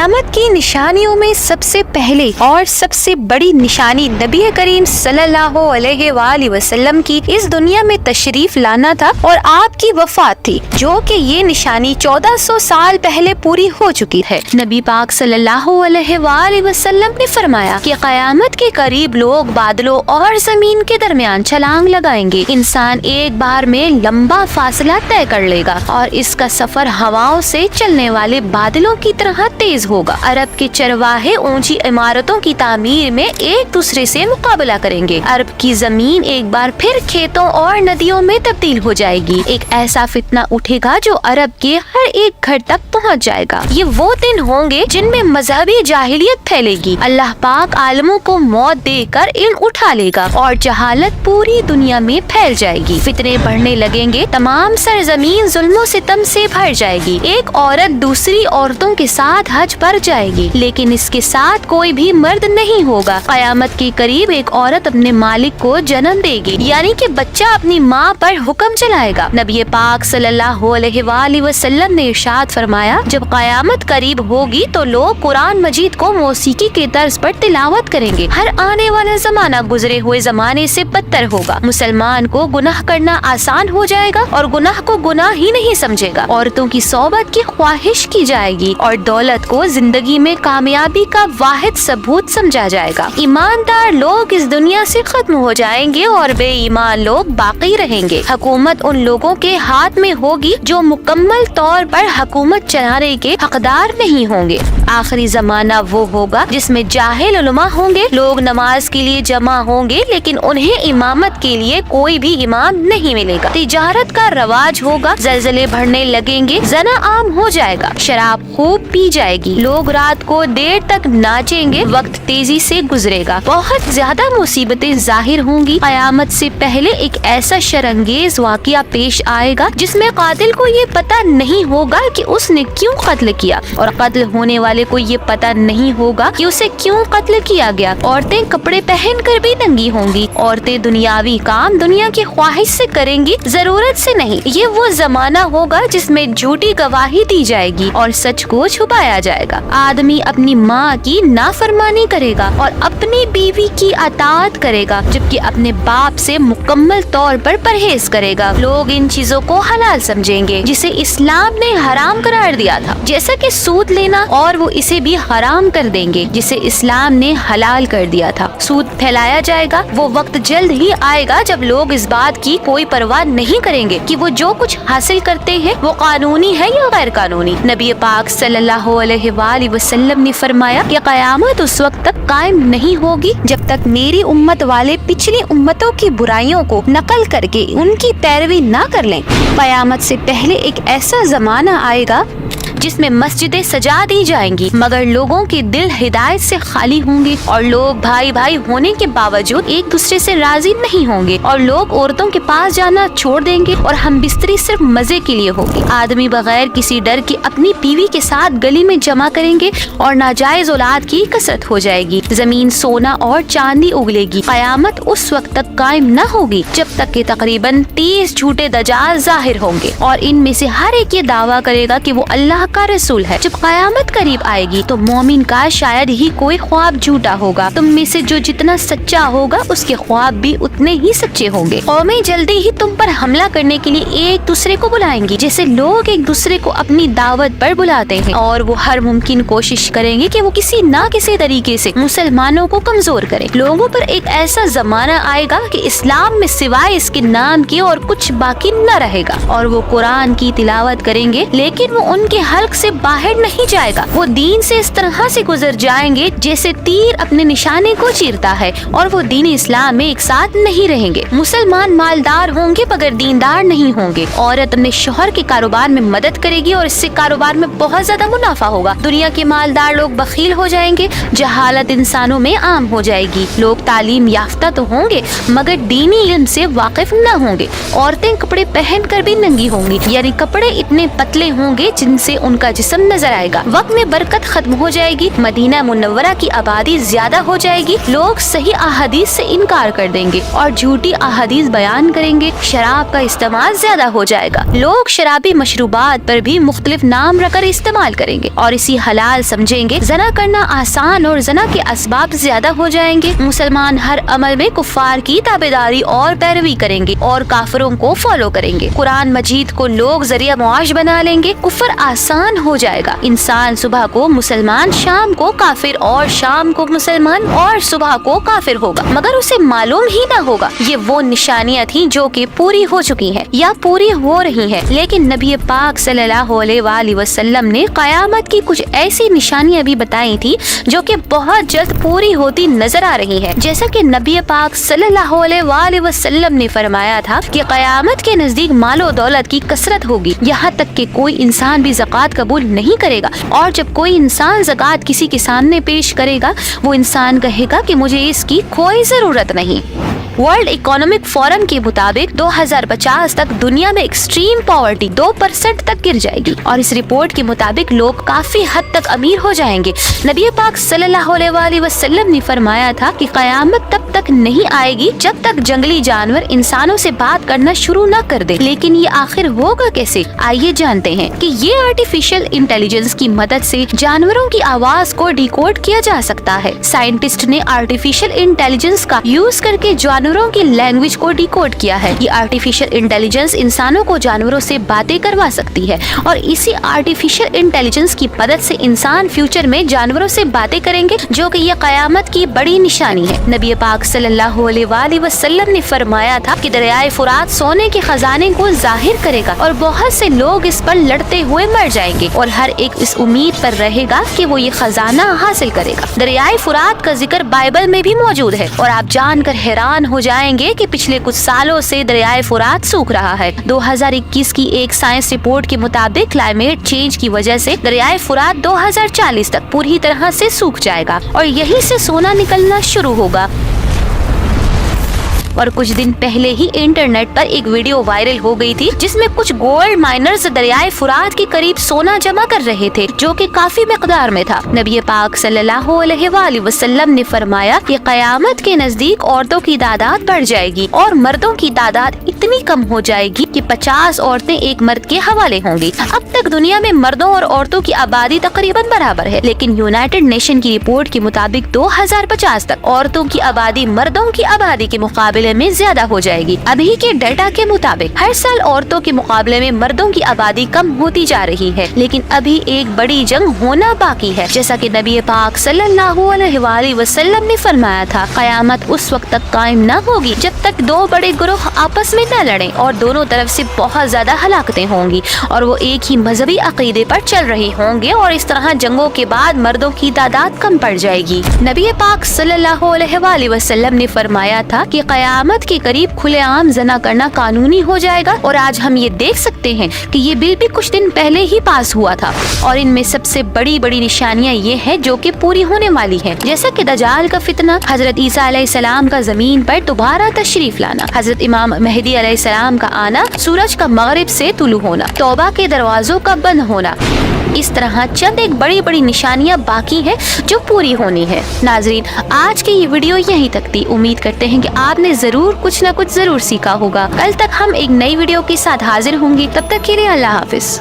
قیامت کی نشانیوں میں سب سے پہلے اور سب سے بڑی نشانی نبی کریم صلی اللہ علیہ وآلہ وسلم کی اس دنیا میں تشریف لانا تھا اور آپ کی وفات تھی، جو کہ یہ نشانی 1400 سال پہلے پوری ہو چکی ہے۔ نبی پاک صلی اللہ علیہ وآلہ وسلم نے فرمایا کہ قیامت کے قریب لوگ بادلوں اور زمین کے درمیان چھلانگ لگائیں گے۔ انسان ایک بار میں لمبا فاصلہ طے کر لے گا اور اس کا سفر ہواؤں سے چلنے والے بادلوں کی طرح تیز ہوگا۔ عرب کے چرواہے اونچی عمارتوں کی تعمیر میں ایک دوسرے سے مقابلہ کریں گے۔ عرب کی زمین ایک بار پھر کھیتوں اور ندیوں میں تبدیل ہو جائے گی۔ ایک ایسا فتنہ اٹھے گا جو عرب کے ہر ایک گھر تک پہنچ جائے گا۔ یہ وہ دن ہوں گے جن میں مذہبی جاہلیت پھیلے گی۔ اللہ پاک عالموں کو موت دے کر علم اٹھا لے گا اور جہالت پوری دنیا میں پھیل جائے گی۔ فتنے بڑھنے لگیں گے، تمام سرزمین ظلم و ستم سے بھر جائے گی۔ ایک عورت دوسری عورتوں کے ساتھ حج پر جائے گی، لیکن اس کے ساتھ کوئی بھی مرد نہیں ہوگا۔ قیامت کے قریب ایک عورت اپنے مالک کو جنم دے گی، یعنی کہ بچہ اپنی ماں پر حکم چلائے گا۔ نبی پاک صلی اللہ علیہ وآلہ وسلم نے ارشاد فرمایا، جب قیامت قریب ہوگی تو لوگ قرآن مجید کو موسیقی کے طرز پر تلاوت کریں گے۔ ہر آنے والا زمانہ گزرے ہوئے زمانے سے بدتر ہوگا۔ مسلمان کو گناہ کرنا آسان ہو جائے گا اور گناہ کو گناہ ہی نہیں سمجھے گا۔ عورتوں کی صحبت کی خواہش کی جائے گی اور دولت کو زندگی میں کامیابی کا واحد ثبوت سمجھا جائے گا۔ ایماندار لوگ اس دنیا سے ختم ہو جائیں گے اور بے ایمان لوگ باقی رہیں گے۔ حکومت ان لوگوں کے ہاتھ میں ہوگی جو مکمل طور پر حکومت چلانے کے حقدار نہیں ہوں گے۔ آخری زمانہ وہ ہوگا جس میں جاہل علماء ہوں گے۔ لوگ نماز کے لیے جمع ہوں گے لیکن انہیں امامت کے لیے کوئی بھی امام نہیں ملے گا۔ تجارت کا رواج ہوگا، زلزلے بڑھنے لگیں گے، زنا عام ہو جائے گا، شراب خوب پی جائے گی، لوگ رات کو دیر تک ناچیں گے، وقت تیزی سے گزرے گا، بہت زیادہ مصیبتیں ظاہر ہوں گی۔ قیامت سے پہلے ایک ایسا شرانگیز واقعہ پیش آئے گا جس میں قاتل کو یہ پتہ نہیں ہوگا کہ اس نے کیوں قتل کیا اور قتل ہونے والے کو یہ پتہ نہیں ہوگا کہ اسے کیوں قتل کیا گیا۔ عورتیں کپڑے پہن کر بھی ننگی ہوں گی۔ عورتیں دنیاوی کام دنیا کی خواہش سے کریں گی، ضرورت سے نہیں۔ یہ وہ زمانہ ہوگا جس میں جھوٹی گواہی دی جائے گی اور سچ کو چھپایا جائے گا۔ آدمی اپنی ماں کی نافرمانی کرے گا اور اپنی بیوی کی اطاعت کرے گا، جبکہ اپنے باپ سے مکمل طور پر پرہیز کرے گا۔ لوگ ان چیزوں کو حلال سمجھیں گے جسے اسلام نے حرام قرار دیا تھا، جیسا کہ سود لینا، اور وہ اسے بھی حرام کر دیں گے جسے اسلام نے حلال کر دیا تھا۔ سود پھیلایا جائے گا۔ وہ وقت جلد ہی آئے گا جب لوگ اس بات کی کوئی پرواہ نہیں کریں گے کہ وہ جو کچھ حاصل کرتے ہیں وہ قانونی ہے یا غیر قانونی۔ نبی پاک صلی اللہ علیہ وآلہ وسلم نے فرمایا کہ قیامت اس وقت تک قائم نہیں ہوگی جب تک میری امت والے پچھلی امتوں کی برائیوں کو نقل کر کے ان کی پیروی نہ کر لیں۔ قیامت سے پہلے ایک ایسا زمانہ آئے گا جس میں مسجدیں سجا دی جائیں گی مگر لوگوں کے دل ہدایت سے خالی ہوں گے اور لوگ بھائی بھائی ہونے کے باوجود ایک دوسرے سے راضی نہیں ہوں گے اور لوگ عورتوں کے پاس جانا چھوڑ دیں گے اور ہم بستری صرف مزے کے لیے ہوگی۔ آدمی بغیر کسی ڈر کے اپنی بیوی کے ساتھ گلی میں جمع کریں گے اور ناجائز اولاد کی کثرت ہو جائے گی۔ زمین سونا اور چاندی اگلے گی۔ قیامت اس وقت تک قائم نہ ہوگی جب تک کہ تقریباً 30 جھوٹے دجال ظاہر ہوں گے اور ان میں سے ہر ایک یہ دعویٰ کرے گا کہ وہ اللہ کا رسول ہے۔ جب قیامت قریب آئے گی تو مومن کا شاید ہی کوئی خواب جھوٹا ہوگا۔ تم میں سے جو جتنا سچا ہوگا اس کے خواب بھی اتنے ہی سچے ہوں گے۔ قومیں جلدی ہی تم پر حملہ کرنے کے لیے ایک دوسرے کو بلائیں گی جیسے لوگ ایک دوسرے کو اپنی دعوت پر بلاتے ہیں، اور وہ ہر ممکن کوشش کریں گے کہ وہ کسی نہ کسی طریقے سے مسلمانوں کو کمزور کریں۔ لوگوں پر ایک ایسا زمانہ آئے گا کہ اسلام میں سوائے اس کے نام کے اور کچھ باقی نہ رہے گا، اور وہ قرآن کی تلاوت کریں گے لیکن وہ ان کے حلق سے باہر نہیں جائے گا۔ وہ دین سے اس طرح سے گزر جائیں گے جیسے تیر اپنے نشانے کو چیرتا ہے، اور وہ دین اسلام میں ایک ساتھ نہیں رہیں گے۔ مسلمان مالدار ہوں گے مگر دیندار نہیں ہوں گے۔ عورت اپنے شوہر کے کاروبار میں مدد کرے گی اور اس سے کاروبار میں بہت زیادہ منافع ہوگا۔ دنیا کے مالدار لوگ بخیل ہو جائیں گے، جہالت انسانوں میں عام ہو جائے گی۔ لوگ تعلیم یافتہ تو ہوں گے مگر دینی علم سے واقف نہ ہوں گے۔ عورتیں کپڑے پہن کر بھی ننگی ہوں گی، یعنی کپڑے اتنے پتلے ہوں گے جن سے ان کا جسم نظر آئے گا، وقت میں برکت ختم ہو جائے گی، مدینہ منورہ کی آبادی زیادہ ہو جائے گی، لوگ صحیح احادیث سے انکار کر دیں گے اور جھوٹی احادیث بیان کریں گے، شراب کا استعمال زیادہ ہو جائے گا، لوگ شرابی مشروبات پر بھی مختلف نام رکھ کر استعمال کریں گے اور اسی حلال سمجھیں گے، زنا کرنا آسان اور زنا کے اسباب زیادہ ہو جائیں گے، مسلمان ہر عمل میں کفار کی تابعداری اور پیروی کریں گے اور کافروں کو فالو کریں گے، قرآن مجید کو لوگ ذریعہ معاش بنا لیں گے، کفر آسان ہو جائے گا، انسان صبح کو مسلمان، شام کو کافر اور شام کو مسلمان اور صبح کو کافر ہوگا، مگر اسے معلوم ہی نہ ہوگا۔ یہ وہ نشانیاں تھیں جو کہ پوری ہو چکی ہیں یا پوری ہو رہی ہیں، لیکن نبی پاک صلی اللہ علیہ وآلہ وسلم نے قیامت کی کچھ ایسی نشانیاں بھی بتائی تھی جو کہ بہت جلد پوری ہوتی نظر آ رہی ہیں، جیسا کہ نبی پاک صلی اللہ علیہ وآلہ وسلم نے فرمایا تھا کہ قیامت کے نزدیک مال و دولت کی کثرت ہوگی، یہاں تک کہ کوئی انسان بھی زکوٰۃ قبول نہیں کرے گا، اور جب کوئی انسان زکوٰۃ کسی کے سامنے پیش کرے گا وہ انسان کہے گا کہ مجھے اس کی کوئی ضرورت نہیں۔ ورلڈ اکنامک فورم کے مطابق 2050 تک دنیا میں ایکسٹریم پاورٹی 2% تک گر جائے گی، اور اس رپورٹ کے مطابق لوگ کافی حد تک امیر ہو جائیں گے۔ نبی پاک صلی اللہ علیہ وآلہ وسلم نے فرمایا تھا کہ قیامت تب تک نہیں آئے گی جب تک جنگلی جانور انسانوں سے بات کرنا شروع نہ کر دے، لیکن یہ آخر ہوگا کیسے؟ آئیے جانتے ہیں کہ یہ آرٹیفیشل انٹیلیجنس کی مدد سے جانوروں کی آواز کو ڈیکوڈ کیا جا سکتا ہے۔ سائنٹسٹ نے آرٹیفیشل انٹیلیجنس کا یوز کر کے جانوروں کی لینگویج کو ڈیکوڈ کیا ہے۔ یہ آرٹیفیشل انٹیلیجنس انسانوں کو جانوروں سے باتیں کروا سکتی ہے، اور اسی آرٹیفیشل انٹیلیجنس کی مدد سے انسان فیوچر میں جانوروں سے باتیں کریں گے، جو کہ یہ قیامت کی بڑی نشانی ہے۔ نبی پاک صلی اللہ علیہ وآلہ وسلم نے فرمایا تھا کہ دریائے فرات سونے کے خزانے کو ظاہر کرے گا، اور بہت سے لوگ اس پر لڑتے ہوئے مر جائیں گے، اور ہر ایک اس امید پر رہے گا کہ وہ یہ خزانہ حاصل کرے گا۔ دریائے فرات کا ذکر بائبل میں بھی موجود ہے، اور آپ جان کر حیران ہو جائیں گے کہ پچھلے کچھ سالوں سے دریائے فرات سوکھ رہا ہے۔ 2021 کی ایک سائنس رپورٹ کے مطابق کلائمیٹ چینج کی وجہ سے دریائے فرات 2040 تک پوری طرح سے سوکھ جائے گا، اور یہیں سے سونا نکلنا شروع ہوگا۔ اور کچھ دن پہلے ہی انٹرنیٹ پر ایک ویڈیو وائرل ہو گئی تھی جس میں کچھ گولڈ مائنرز دریائے فرات کے قریب سونا جمع کر رہے تھے، جو کہ کافی مقدار میں تھا۔ نبی پاک صلی اللہ علیہ وآلہ وسلم نے فرمایا کہ قیامت کے نزدیک عورتوں کی تعداد بڑھ جائے گی اور مردوں کی تعداد اتنی کم ہو جائے گی کہ 50 عورتیں ایک مرد کے حوالے ہوں گی۔ اب تک دنیا میں مردوں اور عورتوں کی آبادی تقریباً برابر ہے، لیکن یونائٹڈ نیشن کی رپورٹ کے مطابق 2050 تک عورتوں کی آبادی مردوں کی آبادی کے مقابلے میں زیادہ ہو جائے گی۔ ابھی کے ڈیٹا کے مطابق ہر سال عورتوں کے مقابلے میں مردوں کی آبادی کم ہوتی جا رہی ہے، لیکن ابھی ایک بڑی جنگ ہونا باقی ہے، جیسا کہ نبی پاک صلی اللہ علیہ وآلہ وسلم نے فرمایا تھا۔ قیامت اس وقت تک قائم نہ ہوگی جب تک دو بڑے گروہ آپس میں نہ لڑیں اور دونوں طرف سے بہت زیادہ ہلاکتیں ہوں گی، اور وہ ایک ہی مذہبی عقیدے پر چل رہے ہوں گے، اور اس طرح جنگوں کے بعد مردوں کی تعداد کم پڑ جائے گی۔ نبی پاک صلی اللہ علیہ وآلہ وسلم نے فرمایا تھا کہ قیامت کے قریب کھلے عام زنا کرنا قانونی ہو جائے گا، اور آج ہم یہ دیکھ سکتے ہیں کہ یہ بل بھی کچھ دن پہلے ہی پاس ہوا تھا، اور ان میں سب سے بڑی نشانیاں یہ ہیں جو کہ پوری ہونے والی ہیں، جیسا کہ دجال کا فتنہ، حضرت عیسیٰ علیہ السلام کا زمین پر دوبارہ تشریف لانا، حضرت امام مہدی علیہ السلام کا آنا، سورج کا مغرب سے طلوع ہونا، توبہ کے دروازوں کا بند ہونا۔ اس طرح چند ایک بڑی نشانیاں باقی ہیں جو پوری ہونی ہے۔ ناظرین، آج کی یہ ویڈیو یہیں تک تھی۔ امید کرتے ہیں کہ آپ نے ضرور کچھ نہ کچھ ضرور سیکھا ہوگا۔ کل تک ہم ایک نئی ویڈیو کے ساتھ حاضر ہوں گے، تب تک کے لیے اللہ حافظ۔